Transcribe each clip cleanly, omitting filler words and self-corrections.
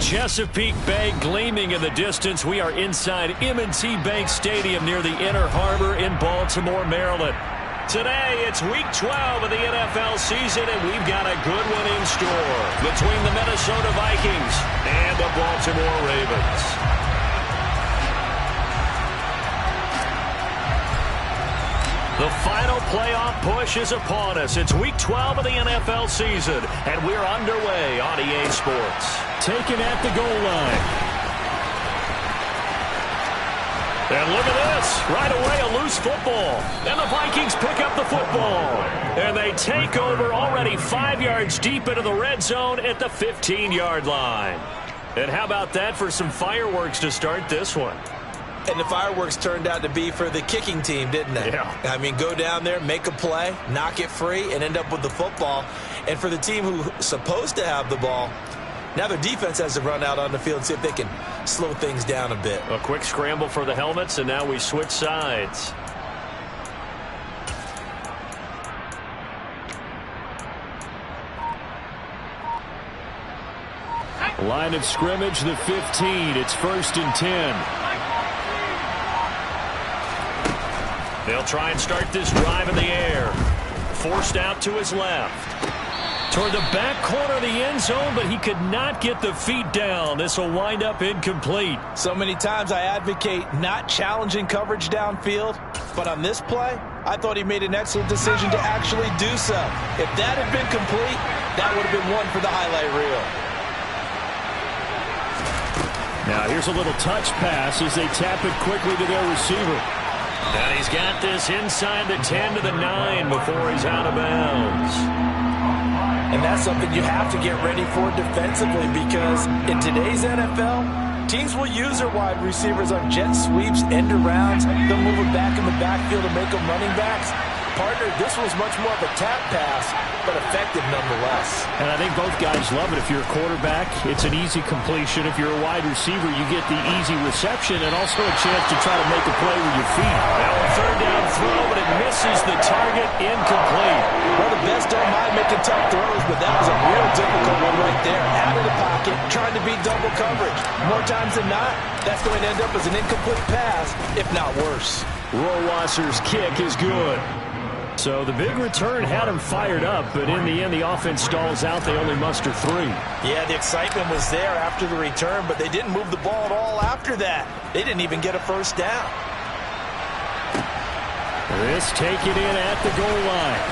Chesapeake Bay gleaming in the distance. We are inside M&T Bank Stadium near the Inner Harbor in Baltimore, Maryland. Today, it's Week 12 of the NFL season, and we've got a good one in store between the Minnesota Vikings and the Baltimore Ravens. The final playoff push is upon us. It's Week 12 of the NFL season, and we're underway on EA Sports. Taken at the goal line. And look at this. Right away, a loose football. And the Vikings pick up the football. And they take over already 5 yards deep into the red zone at the 15-yard line. And how about that for some fireworks to start this one? And the fireworks turned out to be for the kicking team, didn't they? Yeah. I mean, go down there, make a play, knock it free, and end up with the football. And for the team who's supposed to have the ball, now their defense has to run out on the field and see if they can slow things down a bit. A quick scramble for the helmets, and now we switch sides. Line of scrimmage, the 15. It's 1st and 10. They'll try and start this drive in the air. Forced out to his left. Toward the back corner of the end zone, but he could not get the feet down. This will wind up incomplete. So many times I advocate not challenging coverage downfield, but on this play, I thought he made an excellent decision to actually do so. If that had been complete, that would have been one for the highlight reel. Now here's a little touch pass as they tap it quickly to their receiver. And he's got this inside the 10 to the 9 before he's out of bounds. And that's something you have to get ready for defensively, because in today's NFL, teams will use their wide receivers on jet sweeps, end arounds. They'll move it back in the backfield and make them running backs. Partner, this was much more of a tap pass, but effective nonetheless. And I think both guys love it. If you're a quarterback, it's an easy completion. If you're a wide receiver, you get the easy reception and also a chance to try to make a play with your feet. Now a third down throw, but it misses the target, incomplete. Well, the best don't mind making tough throws, but that was a real difficult one right there. Out of the pocket, trying to beat double coverage. More times than not, that's going to end up as an incomplete pass, if not worse. Rohrwasser's kick is good. So the big return had him fired up, but in the end, the offense stalls out. They only muster 3. Yeah, the excitement was there after the return, but they didn't move the ball at all after that. They didn't even get a first down. This taken in at the goal line.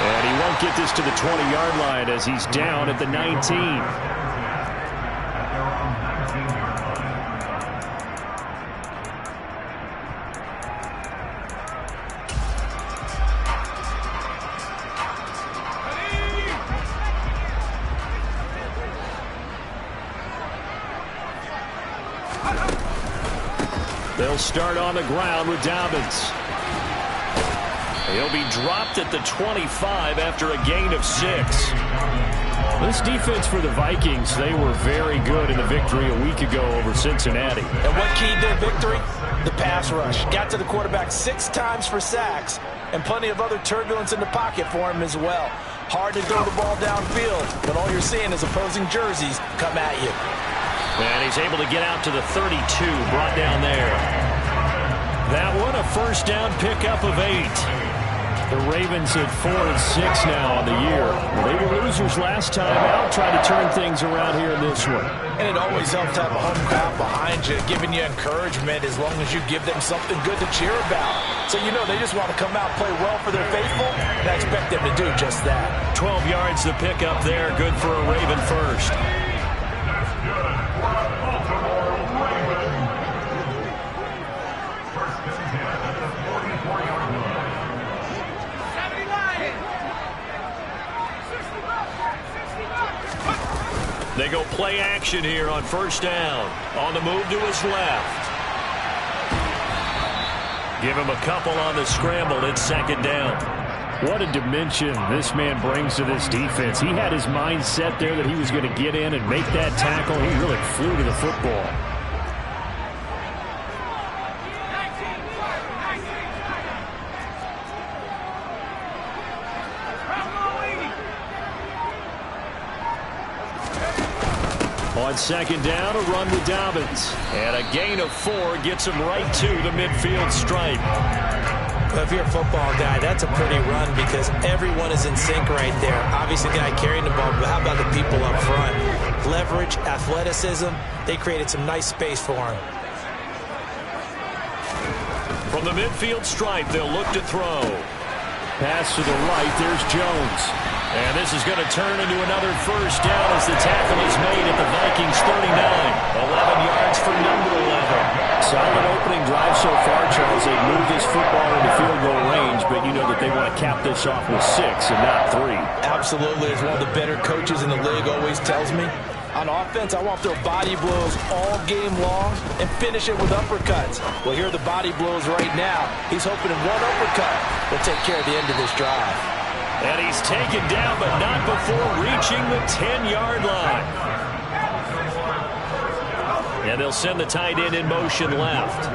And he won't get this to the 20-yard line as he's down at the 19. They'll start on the ground with Dobbins. He'll be dropped at the 25 after a gain of 6. This defense for the Vikings, they were very good in the victory a week ago over Cincinnati. And what keyed their victory? The pass rush. Got to the quarterback 6 times for sacks, and plenty of other turbulence in the pocket for him as well. Hard to throw the ball downfield, but all you're seeing is opposing jerseys come at you. And he's able to get out to the 32, brought down there. That one, a first down pickup of 8. The Ravens at 4-6 now on the year. They were losers last time out, trying to turn things around here in this one. And it always helps to have a home crowd behind you, giving you encouragement as long as you give them something good to cheer about. So you know they just want to come out and play well for their faithful, and I expect them to do just that. 12 yards to pick up there, good for a Raven first. They go play action here on first down. On the move to his left. Give him a couple on the scramble. It's 2nd down. What a dimension this man brings to this defense. He had his mind set there that he was going to get in and make that tackle. He really flew to the football. On second down, a run with Dobbins. And a gain of 4 gets him right to the midfield stripe. Well, if you're a football guy, that's a pretty run because everyone is in sync right there. Obviously, the guy carrying the ball, but how about the people up front? Leverage, athleticism, they created some nice space for him. From the midfield stripe, they'll look to throw. Pass to the right, there's Jones. And this is going to turn into another first down as the tackle is made at the Vikings 39. 11 yards for number 11. Solid opening drive so far, Charles. They've moved this football into field goal range, but you know that they want to cap this off with 6 and not 3. Absolutely. As one of the better coaches in the league always tells me, on offense, I want to throw body blows all game long and finish it with uppercuts. Well, here are the body blows right now. He's hoping in one uppercut will take care of the end of this drive. And he's taken down, but not before reaching the 10-yard line. And they'll send the tight end in motion left.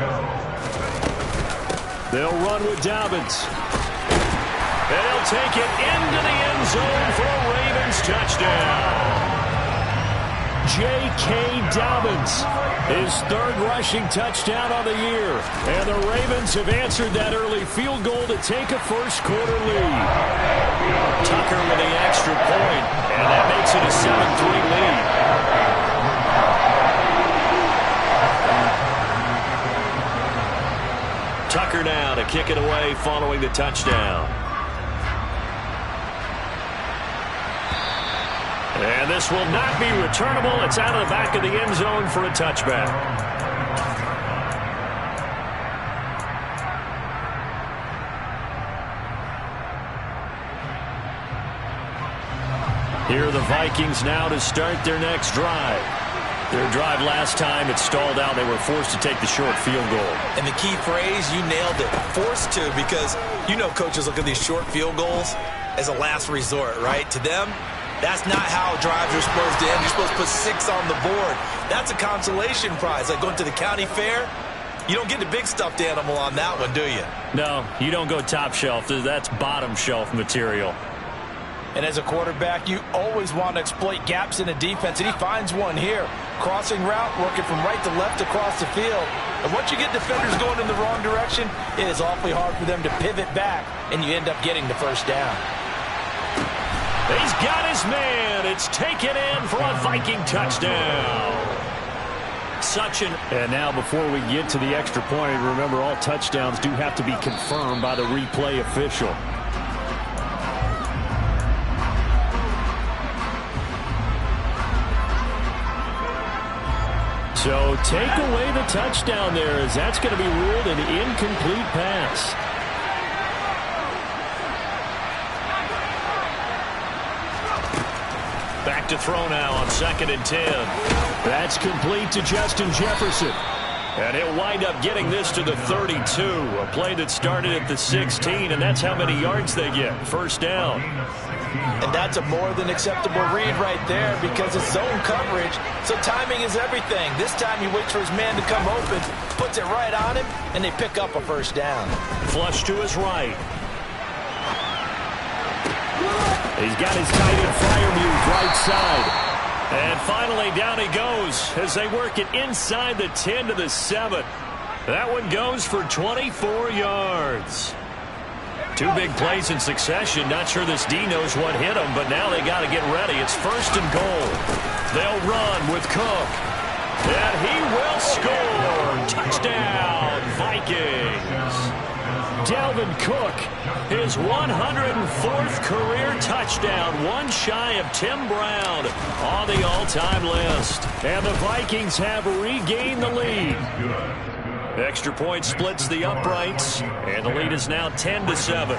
They'll run with Dobbins. And he'll take it into the end zone for a Ravens touchdown. J.K. Dobbins, his 3rd rushing touchdown on the year. And the Ravens have answered that early field goal to take a first-quarter lead. Tucker with the extra point, and that makes it a 7-3 lead. Tucker now to kick it away following the touchdown. And this will not be returnable. It's out of the back of the end zone for a touchback. Here are the Vikings now to start their next drive. Their drive last time, it stalled out. They were forced to take the short field goal. And the key phrase, you nailed it, forced to, because you know coaches look at these short field goals as a last resort, right? To them, that's not how drives are supposed to end. You're supposed to put 6 on the board. That's a consolation prize. Like going to the county fair, you don't get the big stuffed animal on that one, do you? No, you don't go top shelf. That's bottom shelf material. And as a quarterback, you always want to exploit gaps in a defense, and he finds one here. Crossing route, working from right to left across the field. And once you get defenders going in the wrong direction, it is awfully hard for them to pivot back, and you end up getting the first down. He's got his man. It's taken in for a Viking touchdown. And now before we get to the extra point, remember all touchdowns do have to be confirmed by the replay official. So take away the touchdown there, as that's going to be ruled an incomplete pass. Back to throw now on 2nd and 10. That's complete to Justin Jefferson. And he'll wind up getting this to the 32. A play that started at the 16, and that's how many yards they get. First down. And that's a more than acceptable read right there because it's zone coverage, so timing is everything. This time he waits for his man to come open, puts it right on him, and they pick up a first down. Flush to his right. He's got his tight end Freiermuth right side. And finally down he goes as they work it inside the 10 to the 7. That one goes for 24 yards. 2 big plays in succession. Not sure this D knows what hit him, but now they got to get ready. It's 1st and goal. They'll run with Cook. And he will score. Touchdown, Vikings. Dalvin Cook, his 104th career touchdown, one shy of Tim Brown on the all-time list. And the Vikings have regained the lead. Extra point splits the uprights, and the lead is now 10 to 7.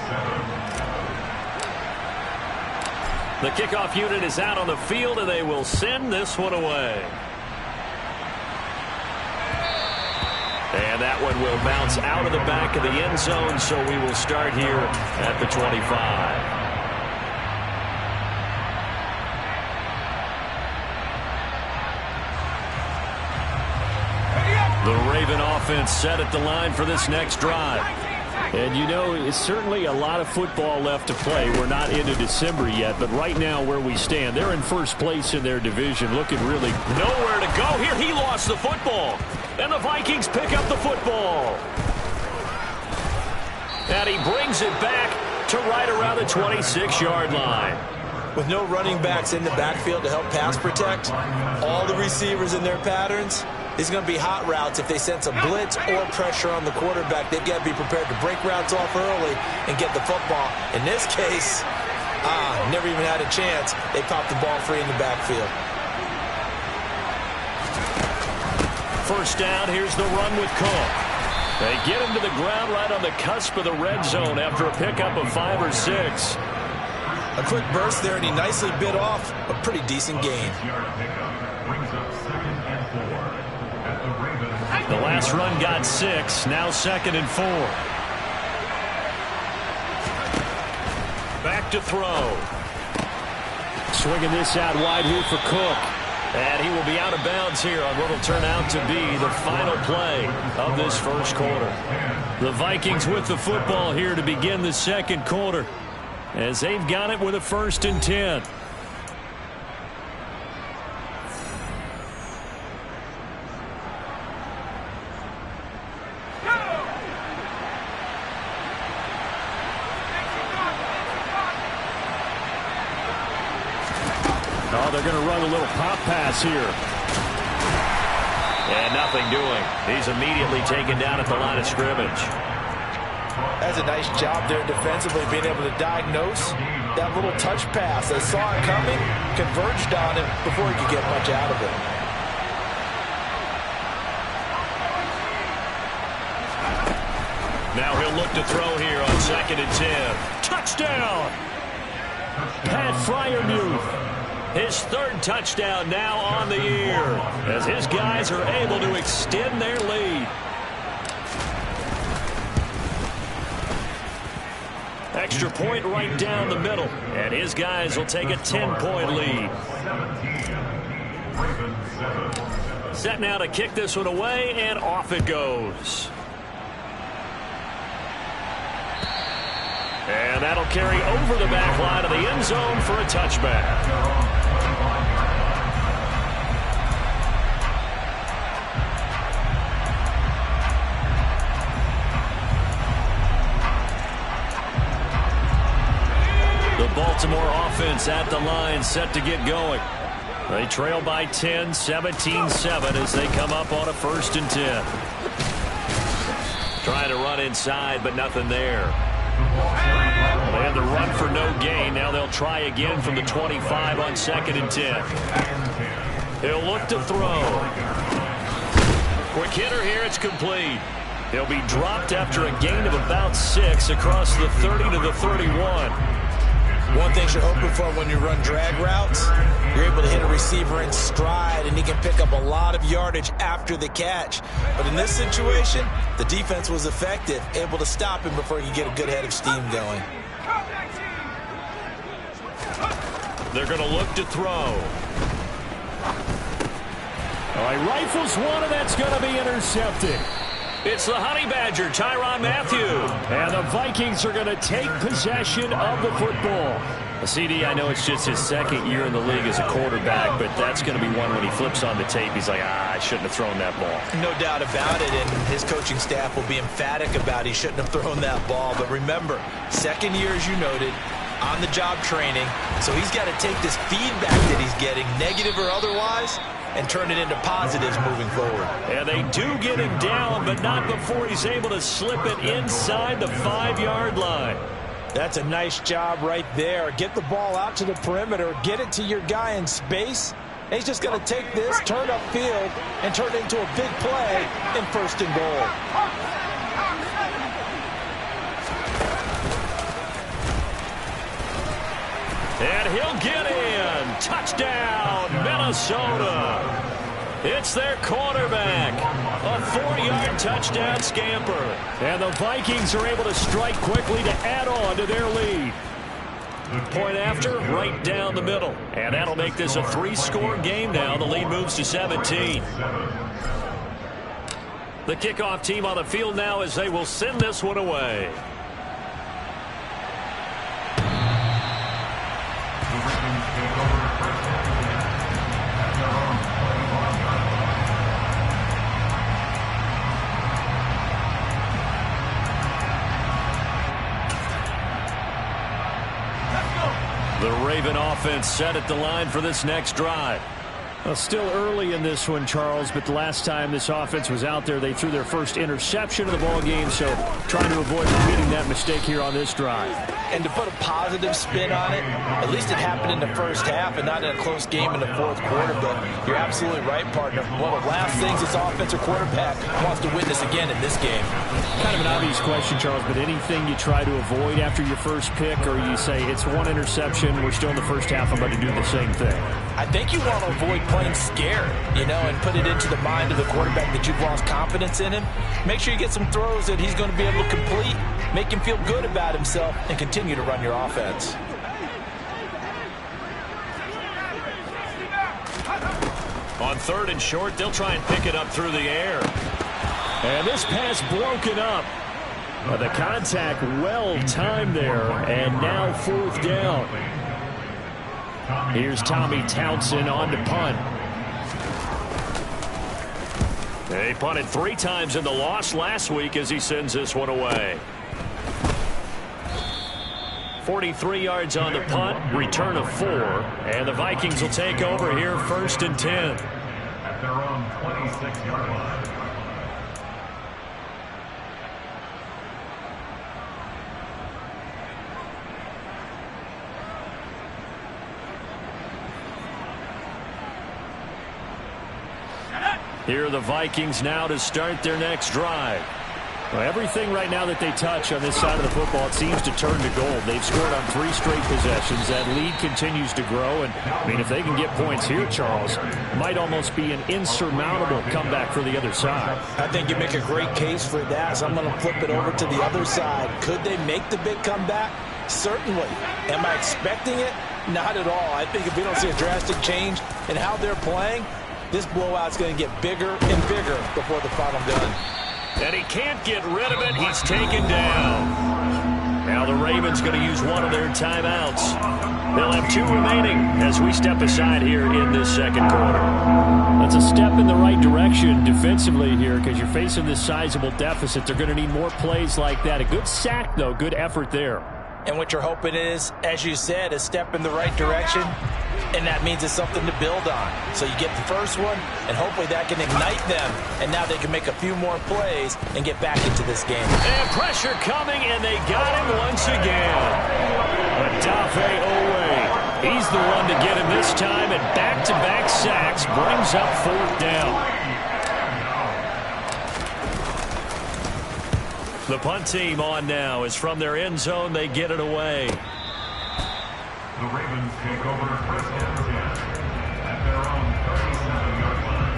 The kickoff unit is out on the field, and they will send this one away. And that one will bounce out of the back of the end zone, so we will start here at the 25. The Raven offense set at the line for this next drive. And you know, it's certainly a lot of football left to play. We're not into December yet, but right now where we stand, they're in first place in their division, looking really nowhere to go. Here he lost the football, and the Vikings pick up the football. And he brings it back to right around the 26-yard line. With no running backs in the backfield to help pass protect, all the receivers in their patterns, it's going to be hot routes if they sense a blitz or pressure on the quarterback. They've got to be prepared to break routes off early and get the football. In this case, never even had a chance. They popped the ball free in the backfield. First down, here's the run with Cook. They get him to the ground right on the cusp of the red zone after a pickup of 5 or 6. A quick burst there, and he nicely bit off a pretty decent gain. The last run got 6, now 2nd and 4. Back to throw. Swinging this out wide here for Cook. And he will be out of bounds here on what will turn out to be the final play of this first quarter. The Vikings with the football here to begin the second quarter, as they've got it with a 1st and 10. Oh, they're going to run a little pop pass here. And nothing doing. He's immediately taken down at the line of scrimmage. That's a nice job there defensively, being able to diagnose that little touch pass. They saw it coming, converged on him before he could get much out of it. Now he'll look to throw here on 2nd and 10. Touchdown! Pat Freiermuth. His 3rd touchdown now on the year, as his guys are able to extend their lead. Extra point right down the middle, and his guys will take a 10-point lead. Set now to kick this one away, and off it goes. And that'll carry over the back line of the end zone for a touchback. Baltimore offense at the line, set to get going. They trail by 10, 17-7 as they come up on a 1st and 10. Trying to run inside, but nothing there. They had the run for no gain. Now they'll try again from the 25 on 2nd and 10. He'll look to throw. Quick hitter here, it's complete. He'll be dropped after a gain of about 6 across the 30 to the 31. One thing you're hoping for when you run drag routes, you're able to hit a receiver in stride, and he can pick up a lot of yardage after the catch. But in this situation, the defense was effective, able to stop him before he could get a good head of steam going. They're going to look to throw. All right, rifles one, and that's going to be intercepted. It's the Honey Badger, Tyrann Mathieu. And the Vikings are going to take possession of the football. CD, I know it's just his 2nd year in the league as a quarterback, but that's going to be one when he flips on the tape, he's like, I shouldn't have thrown that ball. No doubt about it, and his coaching staff will be emphatic about he shouldn't have thrown that ball. But remember, 2nd year, as you noted, on-the-job training, so he's got to take this feedback that he's getting, negative or otherwise, and turn it into positives moving forward. And they do get him down, but not before he's able to slip it inside the 5-yard line. That's a nice job right there. Get the ball out to the perimeter, get it to your guy in space. And he's just going to take this, turn upfield, and turn it into a big play in 1st and goal. And he'll get in. Touchdown, Minnesota. It's their quarterback. A 4-yard touchdown scamper. And the Vikings are able to strike quickly to add on to their lead. Point after, right down the middle. And that'll make this a 3-score game now. The lead moves to 17. The kickoff team on the field now as they will send this one away. The Raven offense set at the line for this next drive. Well, still early in this one, Charles, but the last time this offense was out there, they threw their first interception of the ball game, so trying to avoid repeating that mistake here on this drive. And to put a positive spin on it, at least it happened in the first half and not in a close game in the fourth quarter. But you're absolutely right, partner. One of the last things this offensive quarterback wants to witness again in this game. Kind of an obvious question, Charles, but anything you try to avoid after your first pick, or you say it's one interception, we're still in the first half, I'm about to do the same thing? I think you want to avoid playing scared, and put it into the mind of the quarterback that you've lost confidence in him. Make sure you get some throws that he's going to be able to complete, make him feel good about himself, and continue to run your offense. On 3rd and short, they'll try and pick it up through the air. And this pass broken up. The contact well timed there, and now 4th down. Here's Tommy Townsend on to punt. They punted 3 times in the loss last week as he sends this one away. 43 yards on the punt, return of 4, and the Vikings will take over here 1st and 10. At their own 26-yard line. Here are the Vikings now to start their next drive. Well, everything right now that they touch on this side of the football, it seems to turn to gold. They've scored on 3 straight possessions. That lead continues to grow. And, if they can get points here, Charles, it might almost be an insurmountable comeback for the other side. I think you make a great case for that. So I'm going to flip it over to the other side. Could they make the big comeback? Certainly. Am I expecting it? Not at all. I think if we don't see a drastic change in how they're playing, this blowout's going to get bigger and bigger before the final gun. And he can't get rid of it. He's taken down. Now the Ravens going to use one of their timeouts. They'll have 2 remaining as we step aside here in this second quarter. That's a step in the right direction defensively here because you're facing this sizable deficit. They're going to need more plays like that. A good sack, though. Good effort there. And what you're hoping is, as you said, a step in the right direction, and that means it's something to build on. So you get the first one, and hopefully that can ignite them, and now they can make a few more plays and get back into this game. And pressure coming, and they got him once again. Odafe Owe, he's the one to get him this time, and back-to-back sacks brings up 4th down. The punt team on now is from their end zone. They get it away. The Ravens take over 1st and 10 at their own 37-yard line.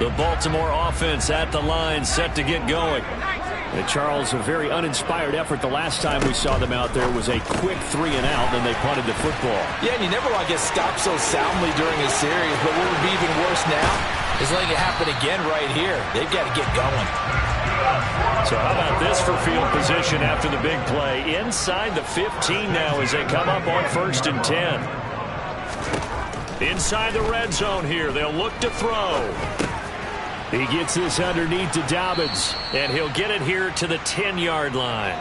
The Baltimore offense at the line, set to get going. And Charles, a very uninspired effort the last time we saw them out there was a quick 3 and out, then they punted the football. Yeah, and you never want to get stopped so soundly during a series, but what would be even worse now is letting it happen again right here. They've got to get going. So how about this for field position after the big play? Inside the 15 now as they come up on 1st and 10. Inside the red zone here, they'll look to throw. He gets this underneath to Dobbins, and he'll get it here to the 10-yard line.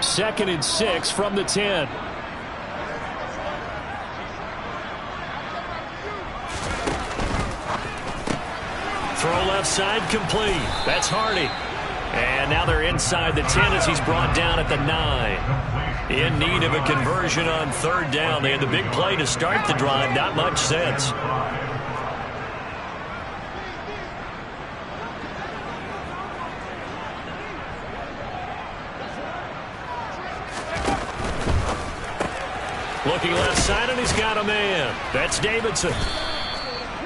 Second and 6 from the 10. Throw left side complete. That's Hardy. And now they're inside the 10 as he's brought down at the 9. In need of a conversion on third down. They had the big play to start the drive. Not much sense. Looking left side, and he's got a man. That's Davidson.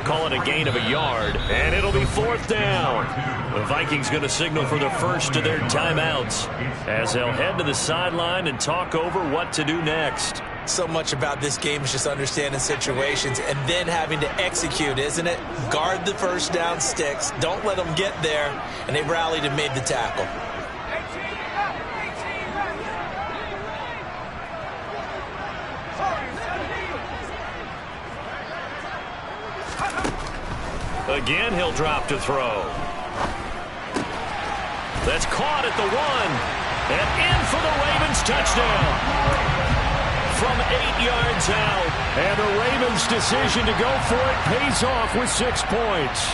Call it a gain of a yard, and it'll be fourth down. The Vikings going to signal for the first of their timeouts as they'll head to the sideline and talk over what to do next. So much about this game is just understanding situations and then having to execute, isn't it? Guard the first down sticks. Don't let them get there. And they rallied and made the tackle. Again, he'll drop to throw. That's caught at the 1. And in for the Ravens touchdown. From 8 yards out. And the Ravens' decision to go for it pays off with 6 points.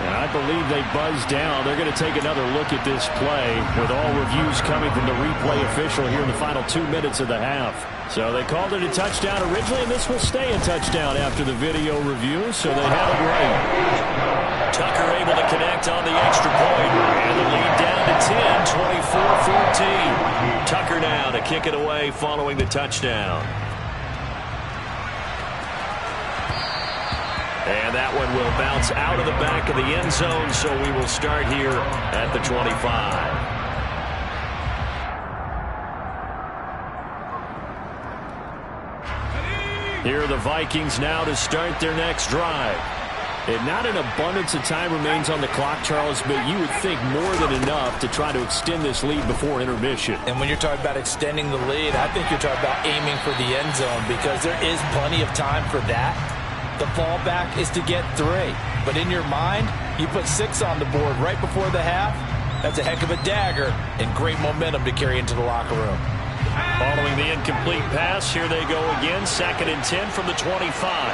And I believe they buzzed down. They're going to take another look at this play with all reviews coming from the replay official here in the final 2 minutes of the half. So they called it a touchdown originally, and this will stay a touchdown after the video review, so they have it right. Tucker able to connect on the extra point, and the lead down to 10, 24-14. Tucker now to kick it away following the touchdown. And that one will bounce out of the back of the end zone, so we will start here at the 25. Here are the Vikings now to start their next drive. And not an abundance of time remains on the clock, Charles, but you would think more than enough to try to extend this lead before intermission. And when you're talking about extending the lead, I think you're talking about aiming for the end zone because there is plenty of time for that. The fallback is to get 3. But in your mind, you put 6 on the board right before the half. That's a heck of a dagger and great momentum to carry into the locker room. Following the incomplete pass, here they go again. 2nd and 10 from the 25.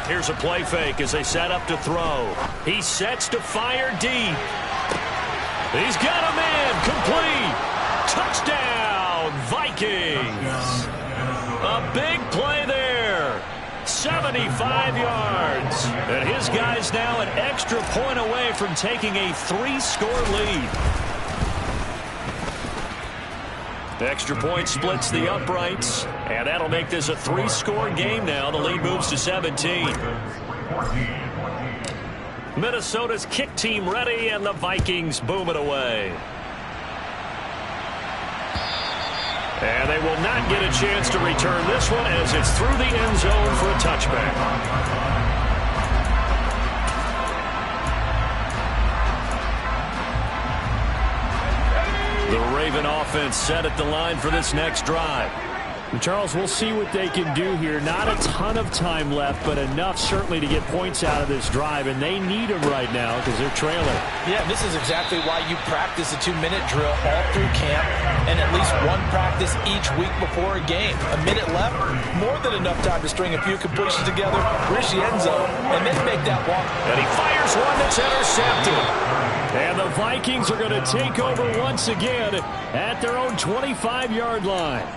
Here's a play fake as they set up to throw. He sets to fire deep. He's got a man. Complete. Touchdown, Vikings. A big play there. 75 yards. And his guys now an extra point away from taking a 3-score lead. The extra point splits the uprights, and that'll make this a 3-score game now. The lead moves to 17. Minnesota's kick team ready, and the Vikings boom it away. And they will not get a chance to return this one as it's through the end zone for a touchback. The Raven offense set at the line for this next drive. And Charles, we'll see what they can do here. Not a ton of time left, but enough certainly to get points out of this drive, and they need them right now because they're trailing. Yeah, this is exactly why you practice a 2-minute drill all through camp and at least one practice each week before a game. A minute left, more than enough time to string a few completions together, reach the end zone, and then make that walk. And he fires one that's intercepted. And the Vikings are going to take over once again at their own 25-yard line.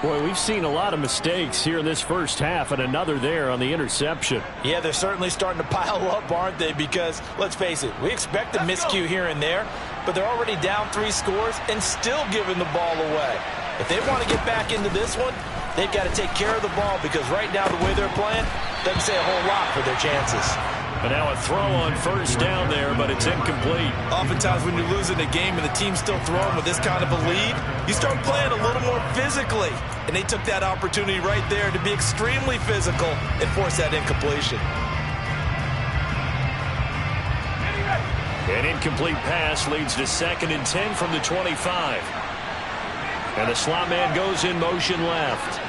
Boy, we've seen a lot of mistakes here in this first half, and another there on the interception. Yeah, they're certainly starting to pile up, aren't they? Because, let's face it, we expect a miscue here and there, but they're already down 3 scores and still giving the ball away. If they want to get back into this one, they've got to take care of the ball because right now the way they're playing doesn't say a whole lot for their chances. And now a throw on first down there, but it's incomplete. Oftentimes when you're losing a game and the team's still throwing with this kind of a lead, you start playing a little more physically. And they took that opportunity right there to be extremely physical and force that incompletion. An incomplete pass leads to 2nd and 10 from the 25. And the slot man goes in motion left.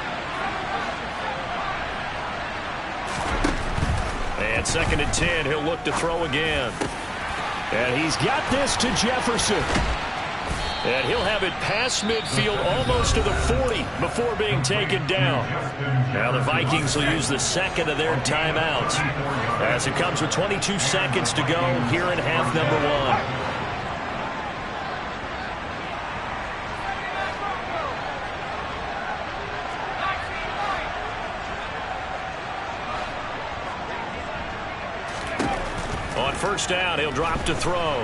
And 2nd and 10, he'll look to throw again. And he's got this to Jefferson. And he'll have it past midfield almost to the 40 before being taken down. Now the Vikings will use the 2nd of their timeouts as it comes with 22 seconds to go here in half number 1. first down. He'll drop to throw.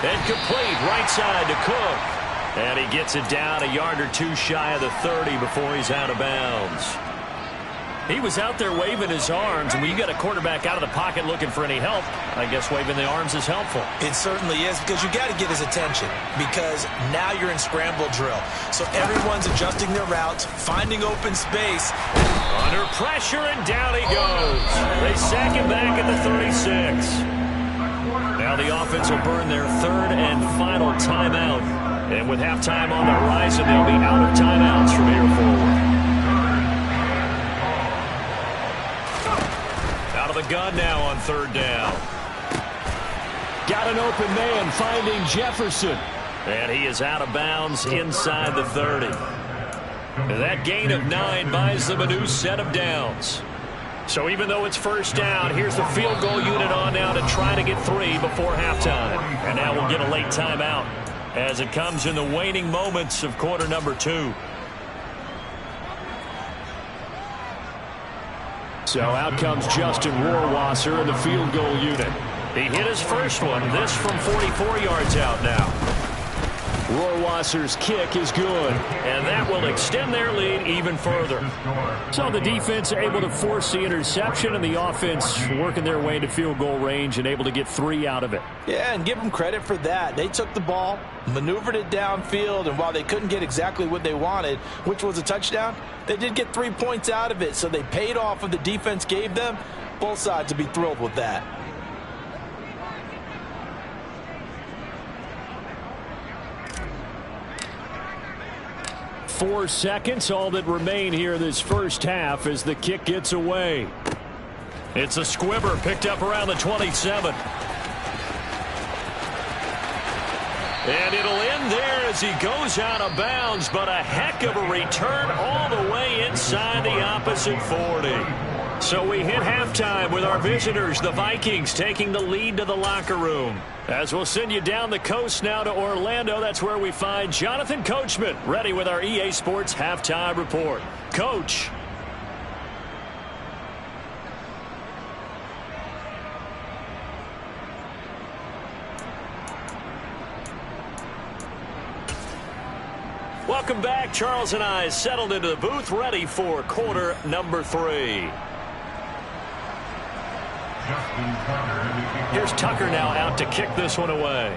And complete right side to Cook. And he gets it down a yard or two shy of the 30 before he's out of bounds. He was out there waving his arms, and when you got a quarterback out of the pocket looking for any help, I guess waving the arms is helpful. It certainly is, because you got to get his attention, because now you're in scramble drill. So everyone's adjusting their routes, finding open space. Under pressure, and down he goes. They sack him back at the 36. Now the offense will burn their third and final timeout. And with halftime on the horizon, they'll be out of timeouts from here forward. Out of the gun now on third down. Got an open man finding Jefferson. And he is out of bounds inside the 30. And that gain of 9 buys them a new set of downs. So even though it's first down, here's the field goal unit on now to try to get 3 before halftime. And now we'll get a late timeout as it comes in the waning moments of quarter number 2. So out comes Justin Rohrwasser in the field goal unit. He hit his first one, this from 44 yards out now. Rohrwasser's kick is good, and that will extend their lead even further. So the defense able to force the interception, and the offense working their way to field goal range and able to get 3 out of it. Yeah, and give them credit for that. They took the ball, maneuvered it downfield, and while they couldn't get exactly what they wanted, which was a touchdown, they did get 3 points out of it, so they paid off what the defense gave them. Both sides will be thrilled with that. 4 seconds, all that remain here this first half as the kick gets away. It's a squibber picked up around the 27. And it'll end there as he goes out of bounds, but a heck of a return all the way inside the opposite 40. So we hit halftime with our visitors, the Vikings, taking the lead to the locker room. As we'll send you down the coast now to Orlando, that's where we find Jonathan Coachman, ready with our EA Sports Halftime Report. Coach. Welcome back. Charles and I settled into the booth, ready for quarter number 3. Here's Tucker now out to kick this one away.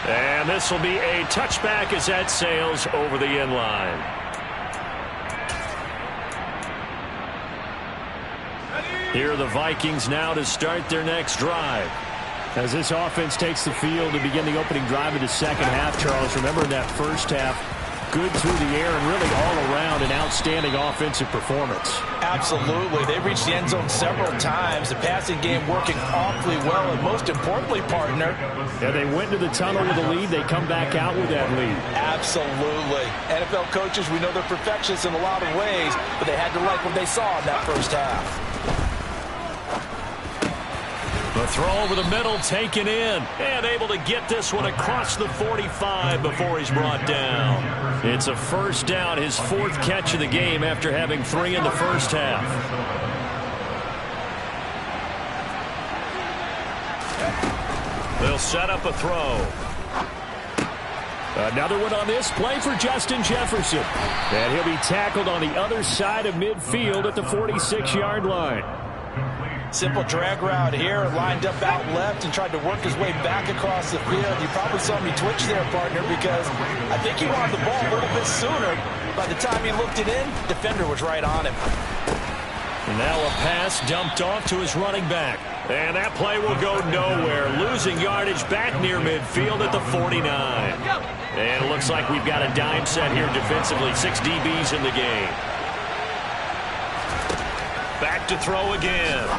And this will be a touchback as that sails over the end line. Here are the Vikings now to start their next drive. As this offense takes the field to begin the opening drive of the second half, Charles, remember in that first half, good through the air and really all around an outstanding offensive performance. Absolutely. They reached the end zone several times. The passing game working awfully well, and most importantly, partner. Yeah, they went into the tunnel with a lead. They come back out with that lead. Absolutely. NFL coaches, we know they're perfectionists in a lot of ways, but they had to like what they saw in that first half. The throw over the middle taken in and able to get this one across the 45 before he's brought down. It's a first down, his 4th catch of the game after having 3 in the first half. They'll set up a throw. Another one on this play for Justin Jefferson. And he'll be tackled on the other side of midfield at the 46-yard line. Simple drag route here, lined up out left and tried to work his way back across the field. You probably saw me twitch there, partner, because I think he wanted the ball a little bit sooner. By the time he looked it in, defender was right on him. And now a pass dumped off to his running back. And that play will go nowhere, losing yardage back near midfield at the 49. And it looks like we've got a dime set here defensively, 6 DBs in the game. Back to throw again.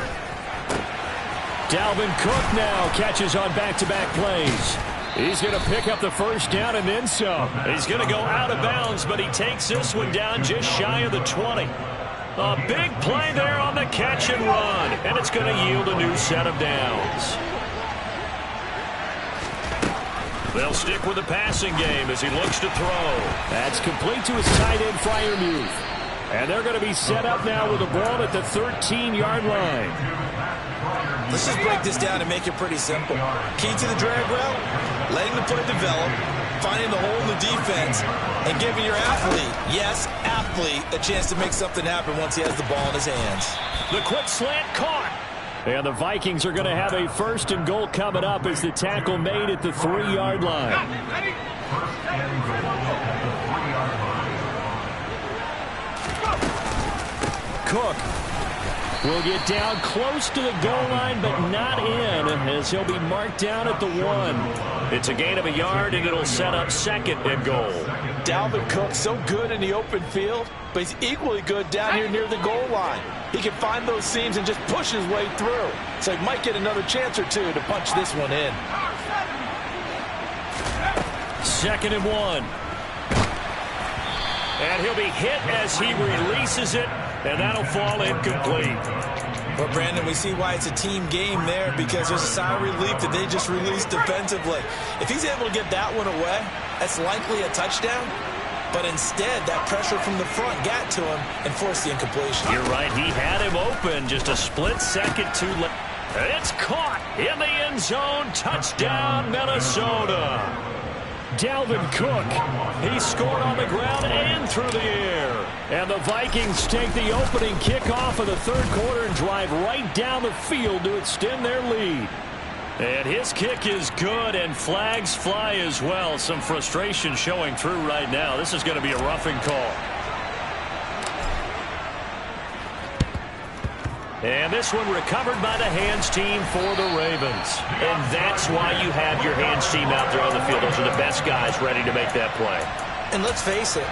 Dalvin Cook now catches on back-to-back plays. He's going to pick up the first down and then some. He's going to go out of bounds, but he takes this one down just shy of the 20. A big play there on the catch and run, and it's going to yield a new set of downs. They'll stick with the passing game as he looks to throw. That's complete to his tight end, Freiermuth. And they're going to be set up now with the ball at the 13-yard line. Let's just break this down and make it pretty simple. Key to the drag route, letting the play develop, finding the hole in the defense, and giving your athlete, yes, athlete, a chance to make something happen once he has the ball in his hands. The quick slant caught. And the Vikings are going to have a 1st and goal coming up as the tackle made at the 3-yard line. Cook will get down close to the goal line, but not in, as he'll be marked down at the 1. It's a gain of a yard, and it'll set up 2nd and goal. Dalvin Cook, so good in the open field, but he's equally good down here near the goal line. He can find those seams and just push his way through. So he might get another chance or two to punch this one in. 2nd and 1. And he'll be hit as he releases it, and that'll fall incomplete. Well, Brandon, we see why it's a team game there, because there's a sigh of relief that they just released defensively. If he's able to get that one away, that's likely a touchdown. But instead, that pressure from the front got to him and forced the incompletion. You're right. He had him open. Just a split second too late. It's caught in the end zone. Touchdown, Minnesota. Dalvin Cook. He scored on the ground and through the air. And the Vikings take the opening kickoff of the 3rd quarter and drive right down the field to extend their lead. And his kick is good, and flags fly as well. Some frustration showing through right now. This is going to be a roughing call. And this one recovered by the hands team for the Ravens. And that's why you have your hands team out there on the field. Those are the best guys ready to make that play. And let's face it,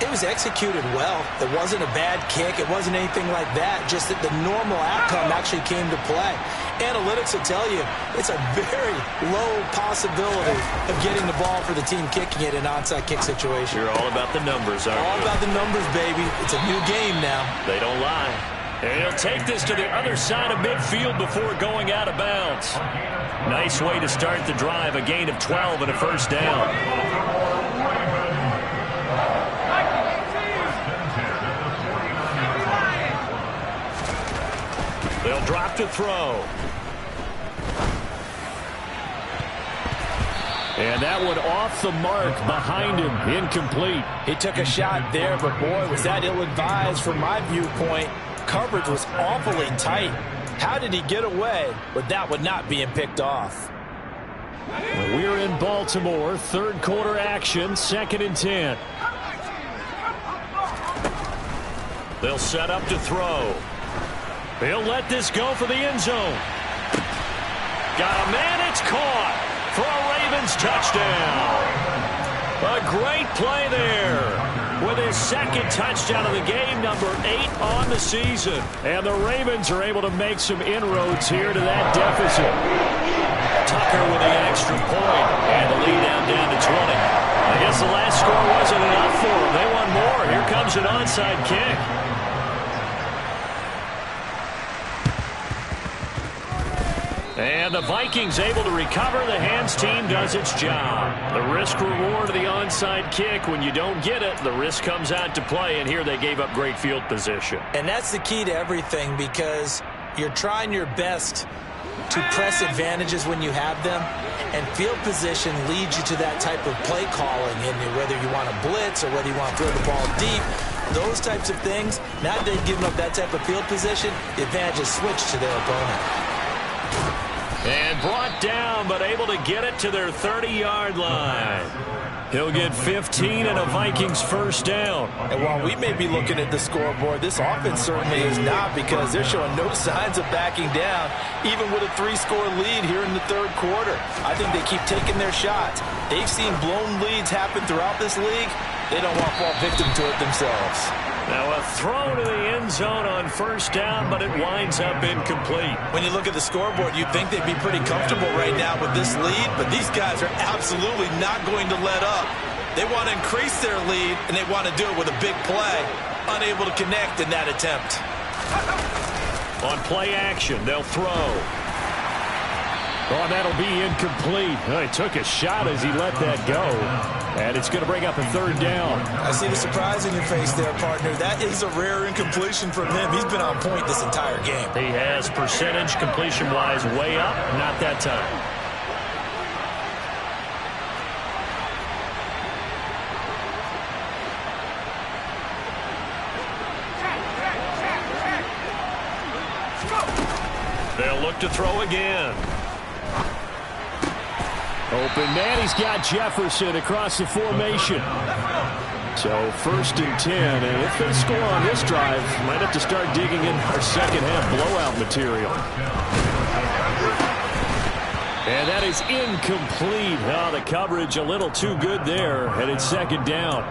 it was executed well. It wasn't a bad kick. It wasn't anything like that. Just that the normal outcome actually came to play. Analytics will tell you it's a very low possibility of getting the ball for the team kicking it in an onside kick situation. You're all about the numbers, aren't you? All about the numbers, baby. It's a new game now. They don't lie. And he'll take this to the other side of midfield before going out of bounds. Nice way to start the drive. A gain of 12 and a 1st down. They'll drop to throw. And that one off the mark behind him. Incomplete. He took a shot there, but boy, was that ill-advised from my viewpoint. Coverage was awfully tight. How did he get away with that one not being picked off? We're in Baltimore. 3rd quarter action. 2nd and 10. They'll set up to throw. He'll let this go for the end zone. Got a man. It's caught for a Ravens touchdown. A great play there with his 2nd touchdown of the game, number 8 on the season. And the Ravens are able to make some inroads here to that deficit. Tucker with the extra point, and the lead down to 20. I guess the last score wasn't enough for them. They want more. Here comes an onside kick. And the Vikings able to recover. The hands team does its job. The risk-reward of the onside kick. When you don't get it, the risk comes out to play, and here they gave up great field position. And that's the key to everything, because you're trying your best to press advantages when you have them, and field position leads you to that type of play calling, and whether you want to blitz or whether you want to throw the ball deep, those types of things. Now that they've given up that type of field position, the advantage is switched to their opponent. And brought down, but able to get it to their 30-yard line. He'll get 15 and a Vikings 1st down. And while we may be looking at the scoreboard, this offense certainly is not, because they're showing no signs of backing down, even with a 3-score lead here in the 3rd quarter. I think they keep taking their shots. They've seen blown leads happen throughout this league. They don't want to fall victim to it themselves. Now a throw to the end zone on 1st down, but it winds up incomplete. When you look at the scoreboard, you'd think they'd be pretty comfortable right now with this lead, but these guys are absolutely not going to let up. They want to increase their lead, and they want to do it with a big play. Unable to connect in that attempt. On play action, they'll throw. Oh, and that'll be incomplete. Oh, he took a shot as he let that go. And it's going to bring up a third down. I see the surprise in your face there, partner. That is a rare incompletion from him. He's been on point this entire game. He has percentage completion-wise way up. Not that time. They'll look to throw again. Open man, he's got Jefferson across the formation. So 1st and 10, and if they score on this drive, might have to start digging in our second half blowout material. And that is incomplete. Oh, the coverage a little too good there, and it's 2nd down.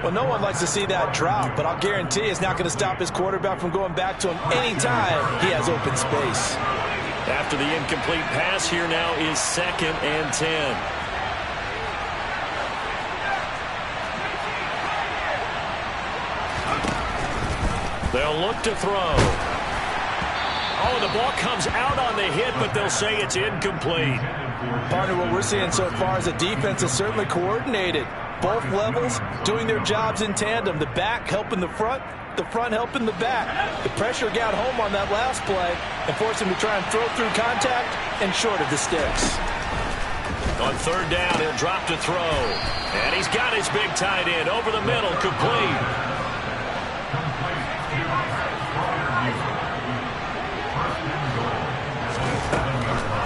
Well, no one likes to see that drop, but I'll guarantee it's not going to stop his quarterback from going back to him anytime he has open space. After the incomplete pass, here now is 2nd and 10. They'll look to throw. Oh, the ball comes out on the hit, but they'll say it's incomplete. Partner, what we're seeing so far is the defense is certainly coordinated. Both levels doing their jobs in tandem. The back helping the front helping the back. The pressure got home on that last play and forced him to try and throw through contact and short of the sticks. On 3rd down, he'll drop to throw. And he's got his big tight end over the middle, complete.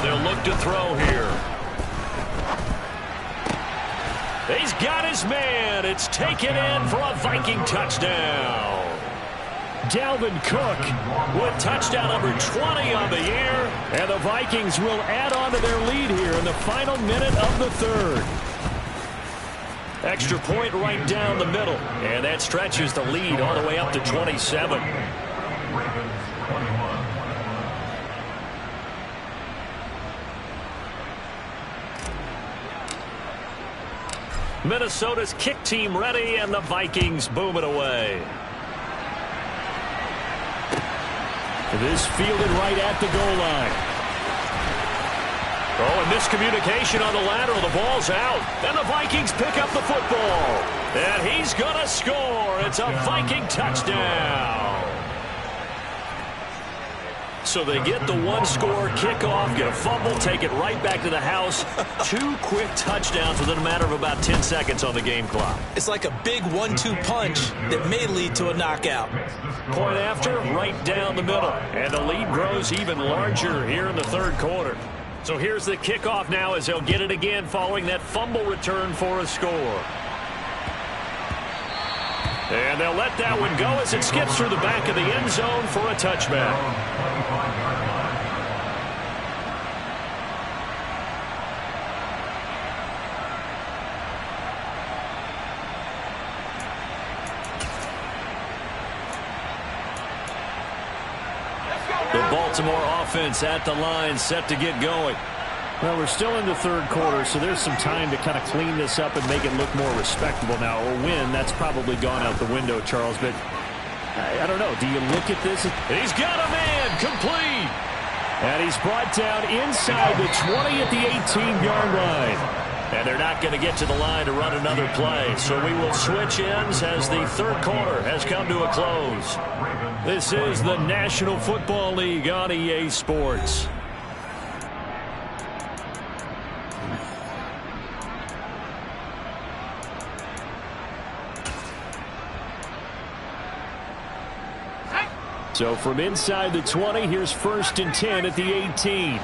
They'll look to throw here. He's got his man. It's taken in for a Viking touchdown. Dalvin Cook with touchdown number 20 on the year. And the Vikings will add on to their lead here in the final minute of the 3rd. Extra point right down the middle. And that stretches the lead all the way up to 27. Minnesota's kick team ready, and the Vikings boom it away. This fielded right at the goal line. Oh, and miscommunication on the lateral. The ball's out, and the Vikings pick up the football. And he's going to score. It's a Viking touchdown. So they get the 1-score kickoff, get a fumble, take it right back to the house. 2 quick touchdowns within a matter of about 10 seconds on the game clock. It's like a big 1-2 punch that may lead to a knockout. Point after, right down the middle. And the lead grows even larger here in the 3rd quarter. So here's the kickoff now as they'll get it again following that fumble return for a score. And they'll let that one go as it skips through the back of the end zone for a touchback. The Baltimore offense at the line, set to get going. Well, we're still in the 3rd quarter, so there's some time to kind of clean this up and make it look more respectable now. A win, that's probably gone out the window, Charles, but I don't know. Do you look at this? He's got a man, complete. And he's brought down inside the 20 at the 18-yard line. And they're not going to get to the line to run another play. So we will switch ends as the 3rd quarter has come to a close. This is the National Football League on EA Sports. So from inside the 20, here's 1st and 10 at the 18.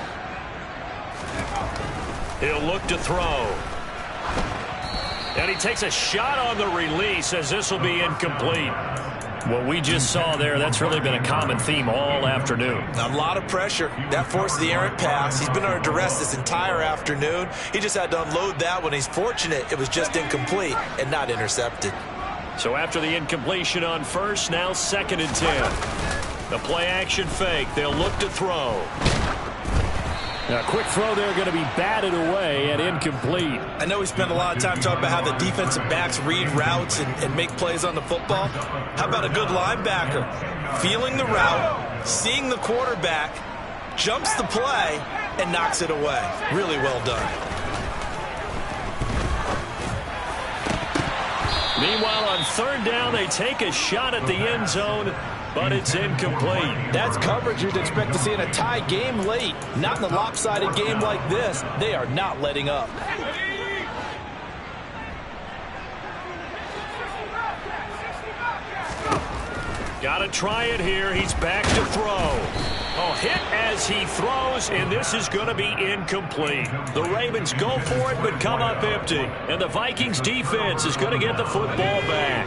He'll look to throw. And he takes a shot on the release as this will be incomplete. What we just saw there, that's really been a common theme all afternoon. A lot of pressure. That forced the errant pass. He's been under duress this entire afternoon. He just had to unload that one. He's fortunate it was just incomplete and not intercepted. So after the incompletion on 1st, now 2nd and 10. The play action fake. They'll look to throw. Now, a quick throw there going to be batted away and incomplete. I know we spent a lot of time talking about how the defensive backs read routes and make plays on the football. How about a good linebacker? Feeling the route, seeing the quarterback, jumps the play, and knocks it away. Really well done. Meanwhile, on third down, they take a shot at the end zone, but it's incomplete. That's coverage you'd expect to see in a tie game late. Not in a lopsided game like this. They are not letting up. Got to try it here. He's back to throw. Oh, hit as he throws, and this is going to be incomplete. The Ravens go for it, but come up empty. And the Vikings defense is going to get the football back.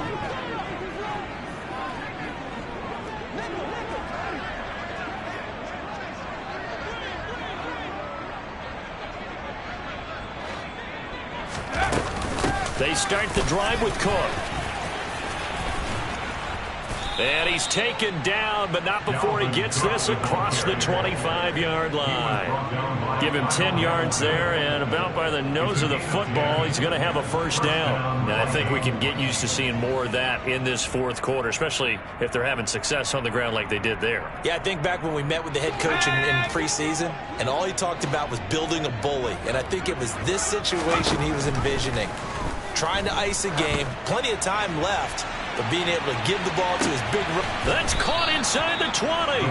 They start the drive with Cook. And he's taken down, but not before he gets this across the 25-yard line. Give him 10 yards there, and about by the nose of the football, he's going to have a first down. Now, I think we can get used to seeing more of that in this fourth quarter, especially if they're having success on the ground like they did there. Yeah, I think back when we met with the head coach in preseason, and all he talked about was building a bully. And I think it was this situation he was envisioning. Trying to ice a game, plenty of time left, but being able to give the ball to his big... That's caught inside the 20.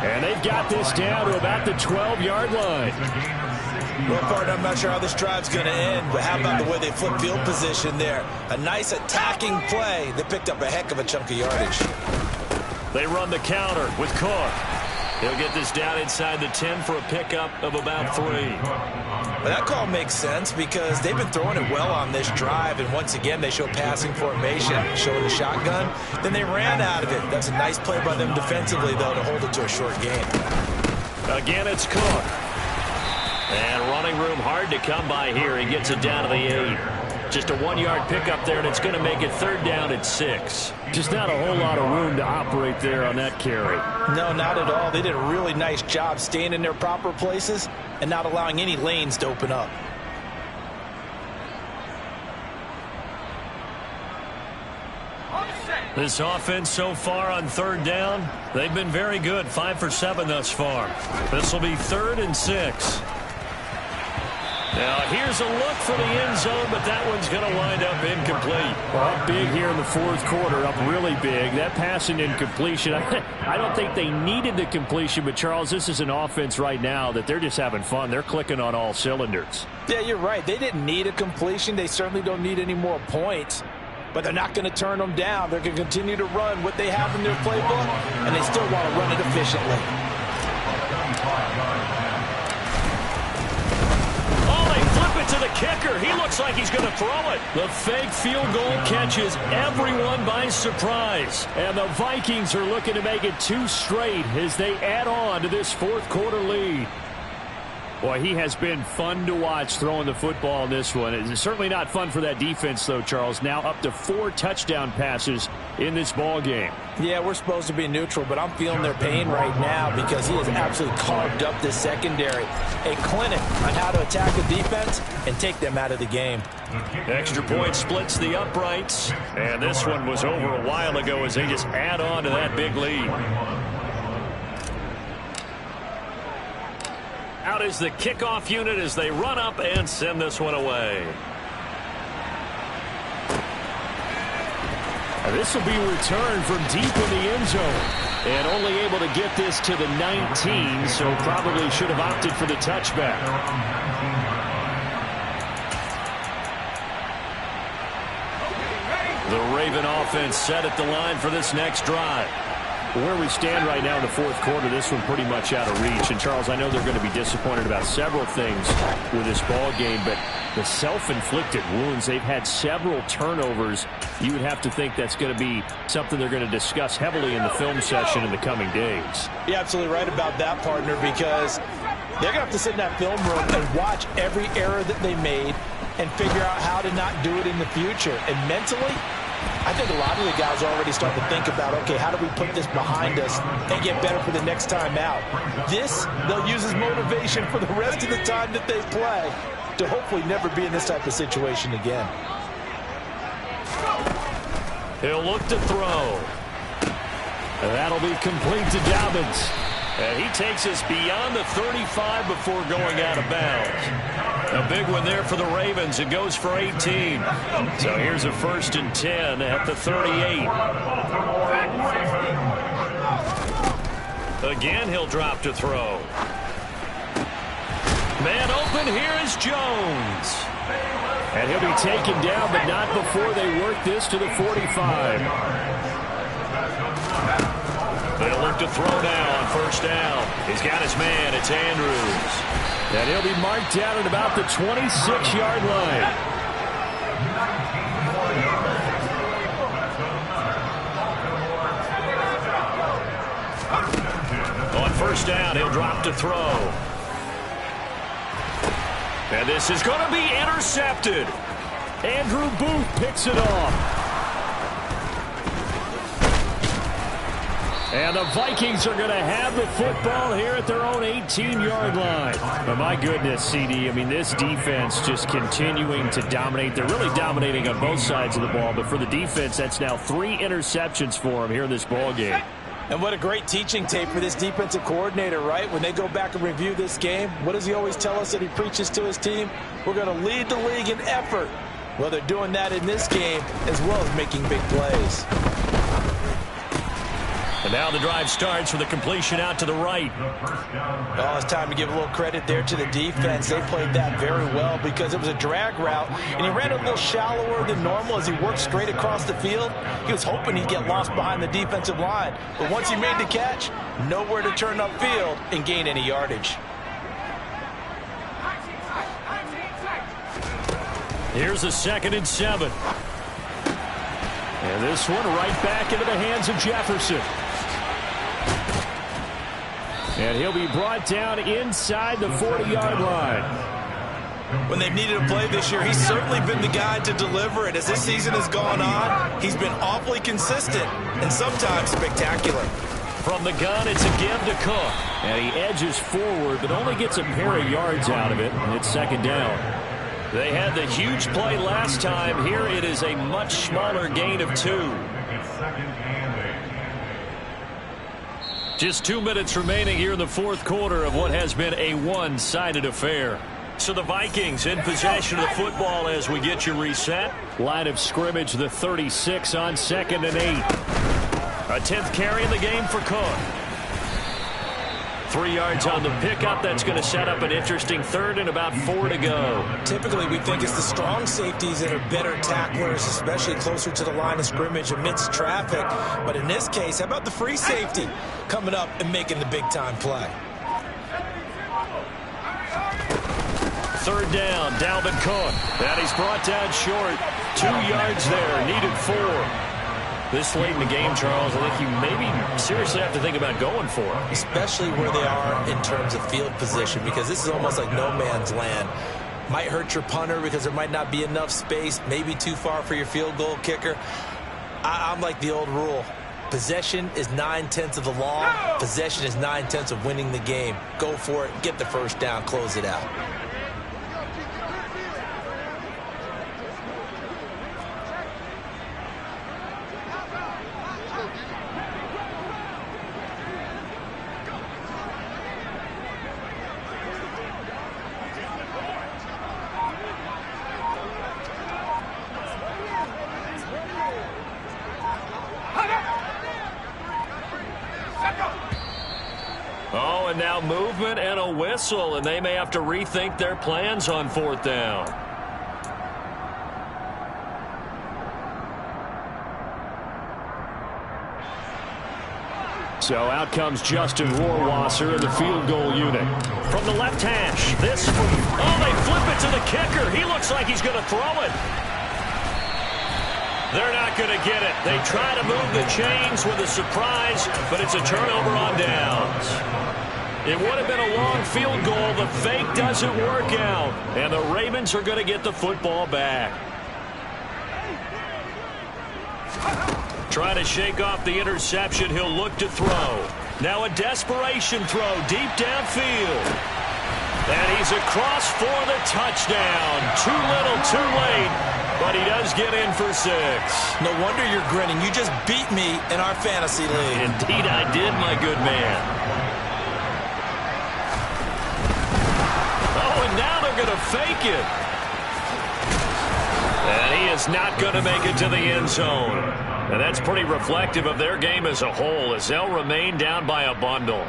And they've got this down to about the 12-yard line. Well, partner, I'm not sure how this drive's going to end, but how about the way they flip field position there? A nice attacking play. They picked up a heck of a chunk of yardage. They run the counter with Cook. He'll get this down inside the 10 for a pickup of about 3. Well, that call makes sense because they've been throwing it well on this drive, and once again they show passing formation, showing the shotgun. Then they ran out of it. That's a nice play by them defensively, though, to hold it to a short game. Again, it's Cook. And running room hard to come by here. He gets it down to the 8. Just a 1-yard pickup there, and it's going to make it third down at 6. Just not a whole lot of room to operate there on that carry. No, not at all. They did a really nice job staying in their proper places and not allowing any lanes to open up. This offense so far on third down, they've been very good. 5 for 7 thus far. This will be 3rd and 6. Now, here's a look for the end zone, but that one's going to wind up incomplete. Well, up big here in the fourth quarter, up really big. That passing incompletion, I don't think they needed the completion, but, Charles, this is an offense right now that they're just having fun. They're clicking on all cylinders. Yeah, you're right. They didn't need a completion. They certainly don't need any more points, but they're not going to turn them down. They're going to continue to run what they have in their playbook, and they still want to run it efficiently. To the kicker. He looks like he's going to throw it. The fake field goal catches everyone by surprise. And the Vikings are looking to make it 2 straight as they add on to this fourth quarter lead. Boy, he has been fun to watch throwing the football in this one. It's certainly not fun for that defense, though, Charles. Now up to 4 touchdown passes in this ball game. Yeah, we're supposed to be neutral, but I'm feeling their pain right now because he has absolutely carved up this secondary. A clinic on how to attack the defense and take them out of the game. Extra point splits the uprights, and this one was over a while ago as they just add on to that big lead. Out is the kickoff unit as they run up and send this one away. This will be returned from deep in the end zone. And only able to get this to the 19, so probably should have opted for the touchback. The Raven offense set at the line for this next drive. Where we stand right now in the fourth quarter, this one pretty much out of reach. And, Charles, I know they're going to be disappointed about several things with this ball game, but the self-inflicted wounds, they've had several turnovers. You would have to think that's going to be something they're going to discuss heavily in the film session in the coming days. You're absolutely right about that, partner, because they're going to have to sit in that film room and watch every error that they made and figure out how to not do it in the future. And mentally, I think a lot of the guys are already starting to think about, okay, how do we put this behind us and get better for the next time out? This, they'll use as motivation for the rest of the time that they play to hopefully never be in this type of situation again. He'll look to throw. And that'll be complete to Dobbins. And he takes us beyond the 35 before going out of bounds. A big one there for the Ravens. It goes for 18. So here's a 1st and 10 at the 38. Again, he'll drop to throw. Man open, here is Jones. And he'll be taken down, but not before they work this to the 45. They'll look to throw now on 1st down. He's got his man. It's Andrews. And he'll be marked down at about the 26-yard line. On 1st down, he'll drop to throw. And this is going to be intercepted. Andrew Booth picks it off. And the Vikings are going to have the football here at their own 18-yard line. Oh, my goodness, CD. I mean, this defense just continuing to dominate. They're really dominating on both sides of the ball. But for the defense, that's now 3 interceptions for them here in this ball game. And what a great teaching tape for this defensive coordinator, right? When they go back and review this game, what does he always tell us that he preaches to his team? We're going to lead the league in effort. Well, they're doing that in this game as well as making big plays. And now the drive starts with a completion out to the right. Oh, it's time to give a little credit there to the defense. They played that very well because it was a drag route, and he ran a little shallower than normal as he worked straight across the field. He was hoping he'd get lost behind the defensive line. But once he made the catch, nowhere to turn upfield and gain any yardage. Here's a 2nd and 7. And this one right back into the hands of Jefferson. And he'll be brought down inside the 40-yard line. When they've needed a play this year, he's certainly been the guy to deliver it. As this season has gone on, he's been awfully consistent and sometimes spectacular. From the gun, it's a give to Cook. And he edges forward, but only gets a pair of yards out of it, and it's 2nd down. They had the huge play last time. Here it is a much smaller gain of 2. Just 2 minutes remaining here in the 4th quarter of what has been a one-sided affair. So the Vikings in possession of the football as we get you reset. Line of scrimmage, the 36 on 2nd and 8. A 10th carry in the game for Cook. 3 yards on the pickup. That's going to set up an interesting 3rd and about 4 to go. Typically, we think it's the strong safeties that are better tacklers, especially closer to the line of scrimmage amidst traffic. But in this case, how about the free safety coming up and making the big-time play? 3rd down, Dalvin Cook. And he's brought down short. 2 yards there, needed 4. This late in the game, Charles, I think you maybe seriously have to think about going for it. Especially where they are in terms of field position, because this is almost like no man's land. Might hurt your punter because there might not be enough space, maybe too far for your field goal kicker. I'm like the old rule. Possession is 9/10 of the law. Possession is 9/10 of winning the game. Go for it, get the 1st down, close it out. Oh, and now movement and a whistle, and they may have to rethink their plans on 4th down. So out comes Justin Rohrwasser in the field goal unit. From the left hash, this, oh, they flip it to the kicker. He looks like he's going to throw it. They're not going to get it. They try to move the chains with a surprise, but it's a turnover on downs. It would have been a long field goal. The fake doesn't work out, and the Ravens are going to get the football back. Trying to shake off the interception. He'll look to throw. Now a desperation throw deep downfield. And he's across for the touchdown. Too little, too late. But he does get in for 6. No wonder you're grinning. You just beat me in our fantasy league. Indeed I did, my good man. to fake it. And he is not going to make it to the end zone. And that's pretty reflective of their game as a whole, as they'll remain down by a bundle.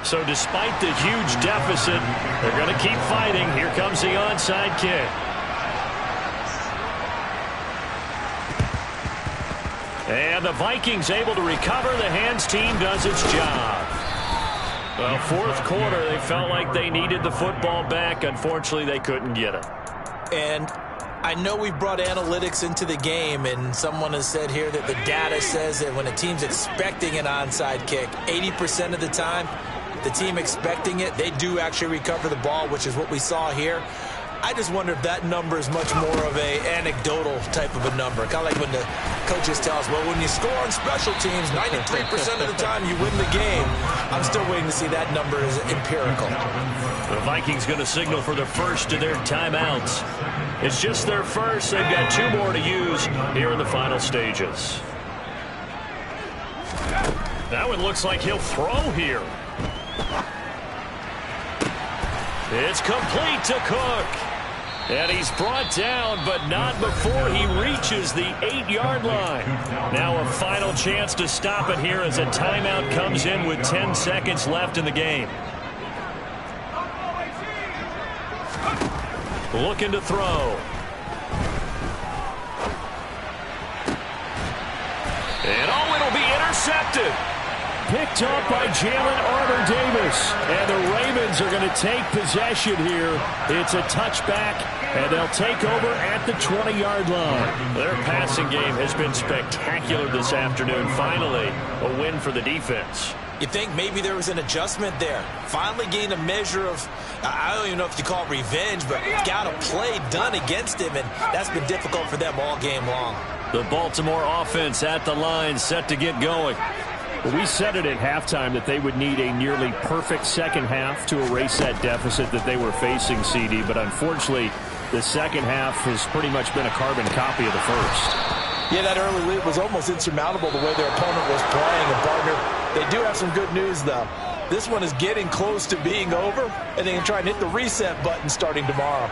So despite the huge deficit, they're going to keep fighting. Here comes the onside kick. And the Vikings able to recover. The hands team does its job. Well, fourth quarter, they felt like they needed the football back. Unfortunately, they couldn't get it. And I know we brought analytics into the game, and someone has said here that the data says that when a team's expecting an onside kick, 80% of the time, the team expecting it, they do actually recover the ball, which is what we saw here. I just wonder if that number is much more of a anecdotal type of a number. Kind of like when the coaches tell us, well, when you score on special teams, 93% of the time you win the game. I'm still waiting to see that number is empirical. The Vikings going to signal for the first of their timeouts. It's just their first. They've got 2 more to use here in the final stages. That one looks like he'll throw here. It's complete to Cook. And he's brought down, but not before he reaches the 8-yard line. Now a final chance to stop it here as a timeout comes in with 10 seconds left in the game. Looking to throw. And it'll be intercepted. Picked up by Jalen Armour-Davis. And the Ravens are going to take possession here. It's a touchback, and they'll take over at the 20-yard line. Their passing game has been spectacular this afternoon. Finally, a win for the defense. You think maybe there was an adjustment there. Finally gained a measure of, I don't even know if you call it revenge, but got a play done against him, and that's been difficult for them all game long. The Baltimore offense at the line, set to get going. We said it at halftime that they would need a nearly perfect second half to erase that deficit that they were facing, CD. But unfortunately, the second half has pretty much been a carbon copy of the first. Yeah, that early lead was almost insurmountable the way their opponent was playing. And, partner, they do have some good news, though. This one is getting close to being over, and they can try and hit the reset button starting tomorrow.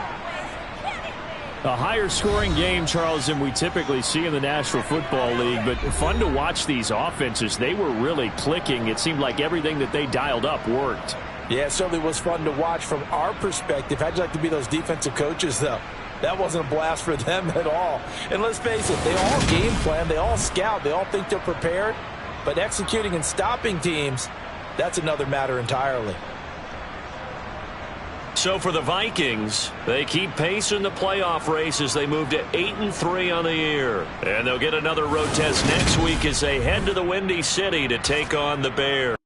A higher scoring game, Charles, than we typically see in the National Football League, but fun to watch these offenses. They were really clicking. It seemed like everything that they dialed up worked. Yeah, it certainly was fun to watch from our perspective. How'd you like to be those defensive coaches, though? That wasn't a blast for them at all. And let's face it, they all game plan, they all scout, they all think they're prepared, but executing and stopping teams, that's another matter entirely. So for the Vikings, they keep pace in the playoff race as they move to 8-3 on the year. And they'll get another road test next week as they head to the Windy City to take on the Bears.